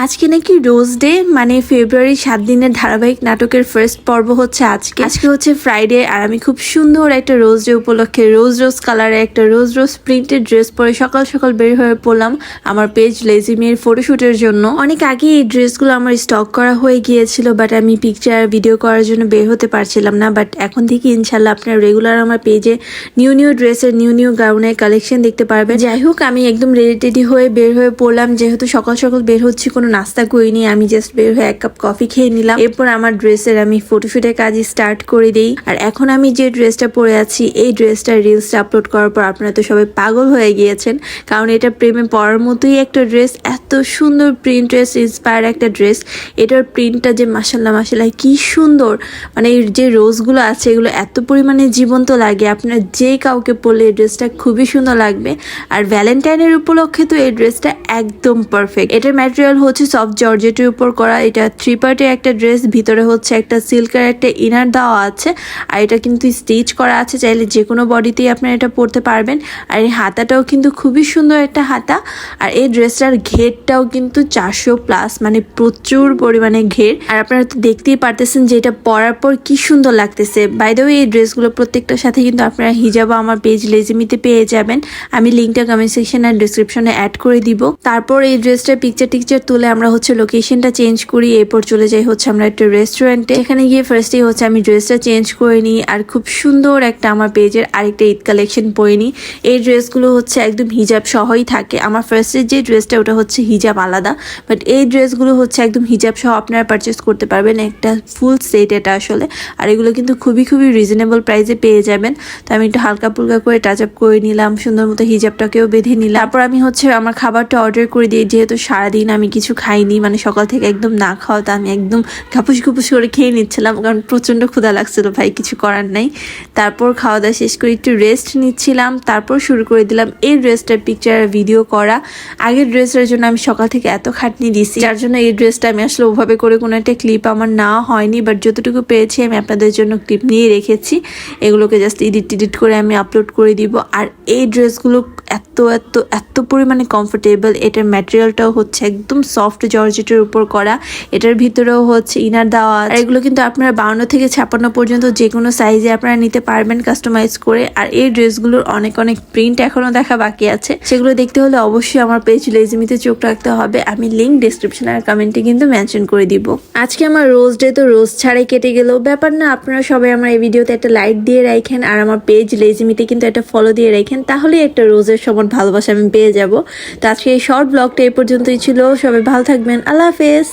আজকে নাকি rose day, মানে ফেব্রুয়ারি 7 দিনের ধারাবাহিক নাটকের ফার্স্ট পর্ব হচ্ছে আজকে হচ্ছে ফ্রাইডে। আর আমি খুব সুন্দর একটা রোজ ডে উপলক্ষে রোজ কালারে একটা রোজ প্রিন্টেড ড্রেস পরে সকাল সকাল বের হয়ে পড়লাম আমার পেজ লেজিমির ফটোশুটের জন্য। অনেক আগে এই ড্রেসগুলো আমার স্টক করা হয়ে গিয়েছিল, বাট আমি পিকচার ভিডিও করার জন্য বের হতে পারছিলাম না। বাট এখন থেকে ইনশাল্লাহ আপনারা রেগুলার আমার পেজে নিউ ড্রেসের নিউ গাউনের কালেকশন দেখতে পারবেন। যাই হোক, আমি একদম রেডি হয়ে বের হয়ে পড়লাম। যেহেতু সকাল সকাল বের হচ্ছি, কোনো নাস্তা করিনি, আমি জাস্ট বের হয়ে 1 কাপ কফি খেয়ে নিলাম। এরপর আমার ড্রেসের আমি ফটোশুটের কাজ স্টার্ট করে দিই। আর এখন আমি যে ড্রেসটা পরে আছি, এই ড্রেসটার রিলসটা আপলোড করার পর আপনারা তো সবাই পাগল হয়ে গিয়েছেন, কারণ এটা প্রেমে পড়ার মতোই একটা ড্রেস। এত সুন্দর প্রিন্ট ড্রেস ইন্সপায়ার একটা ড্রেস। এটার প্রিন্টটা যে মাশাল্লাহ কি সুন্দর, মানে যে রোজগুলো আছে এগুলো এত পরিমাণে জীবন্ত লাগে। আপনার যে কাউকে পরলে এই ড্রেসটা খুবই সুন্দর লাগবে। আর ভ্যালেন্টাইনের উপলক্ষে তো এই ড্রেসটা একদম পারফেক্ট। এটার ম্যাটেরিয়াল হচ্ছে সফট জর্জেটের উপর করা। এটা 3 পার্টের একটা ড্রেস, ভিতরে হচ্ছে একটা সিল্কের একটা ইনার দেওয়া আছে, আর এটা কিন্তু স্টিচ করা আছে। চাইলে যে কোনো বডিতেই আপনারা এটা পরতে পারবেন। আর এই হাতাটাও কিন্তু খুবই সুন্দর একটা হাতা। আর এই ড্রেসটার ঘেরটাও কিন্তু 400+, মানে প্রচুর পরিমাণে ঘের। আর আপনারা তো দেখতেই পারতেছেন যে এটা পরার পর কি সুন্দর লাগতেছে। বাই দ্য ওয়ে, এই ড্রেসগুলো প্রত্যেকটার সাথে কিন্তু আপনারা হিজাবও আমার পেজ লেজিমিতে পেয়ে যাবেন। আমি লিঙ্কটা কমেন্ট সেকশন আর ডিসক্রিপশনে অ্যাড করে দিব। তারপর এই ড্রেসটার পিকচার তুলে আমরা হচ্ছে লোকেশনটা চেঞ্জ করি। এরপর চলে যাই হচ্ছে আমরা একটা রেস্টুরেন্টে। এখানে গিয়ে ফার্স্টেই হচ্ছে আমি ড্রেসটা চেঞ্জ করে নিই। আর খুব সুন্দর একটা আমার পেজের আরেকটা ঈদ কালেকশন পরে নিই। এই ড্রেসগুলো হচ্ছে একদম হিজাব সহই থাকে। আমার ফার্স্টের যে ড্রেসটা ওটা হচ্ছে হিজাব আলাদা, বাট এই ড্রেসগুলো হচ্ছে একদম হিজাব সহ আপনারা পারচেস করতে পারবেন। একটা ফুল সেট এটা আসলে। আর এগুলো কিন্তু খুবই রিজনেবল প্রাইসে পেয়ে যাবেন। তো আমি একটু হালকা পুলকা করে টাচ আপ করে নিলাম, সুন্দর মতো হিজাবটাকেও বেঁধে নিলাম। তারপর আমি হচ্ছে আমার খাবারটা অর্ডার করে দিই। যেহেতু সারাদিন আমি কিছু খাইনি, মানে সকাল থেকে একদম না খাওয়া, তো আমি একদম ঘাপুস করে খেয়ে নিচ্ছিলাম, কারণ প্রচণ্ড ক্ষুধা লাগছিল ভাই, কিছু করার নাই। তারপর খাওয়া দাওয়া শেষ করে একটু রেস্ট নিচ্ছিলাম। তারপর শুরু করে দিলাম এই ড্রেসটার পিকচার ভিডিও করা। আগের ড্রেসের জন্য আমি সকাল থেকে এত খাটনি দিছি, যার জন্য এই ড্রেসটা আমি আসলে ওভাবে করে কোনো একটা ক্লিপ আমার না হয়নি, বাট যতটুকু পেয়েছি আমি আপনাদের জন্য ক্লিপ নিয়ে রেখেছি। এগুলোকে জাস্ট এডিট করে আমি আপলোড করে দিব। আর এই ড্রেসগুলো এত পরিমাণে কমফোর্টেবল। এটার ম্যাটেরিয়ালটাও হচ্ছে একদম সফট জর্জেটের উপর করা। এটার ভিতরেও হচ্ছে ইনার দেওয়া। আর এগুলো কিন্তু আপনারা 52 থেকে 56 পর্যন্ত যে কোনো সাইজে আপনারা নিতে পারবেন কাস্টমাইজ করে। আর এই ড্রেসগুলোর অনেক প্রিন্ট এখনো দেখা বাকি আছে, সেগুলো দেখতে হলে অবশ্যই আমার পেজ লেজিমিতে চোখ রাখতে হবে। আমি লিঙ্ক ডিসক্রিপশন আর কমেন্টে কিন্তু মেনশন করে দিব। আজকে আমার রোজ ডে, তো রোজ ছাড়াই কেটে গেল ব্যাপার না। আপনারা সবাই আমার এই ভিডিওতে একটা লাইক দিয়ে রাখেন, আর আমার পেজ লেজিমিতে কিন্তু একটা ফলো দিয়ে রাখেন, তাহলেই একটা রোজের সমান ভালোবাসা আমি পেয়ে যাব। তো আজকে এই শর্ট ব্লগটা এই পর্যন্তই ছিল। সবাই ভালো থাকবেন। আল্লাহ হাফেজ।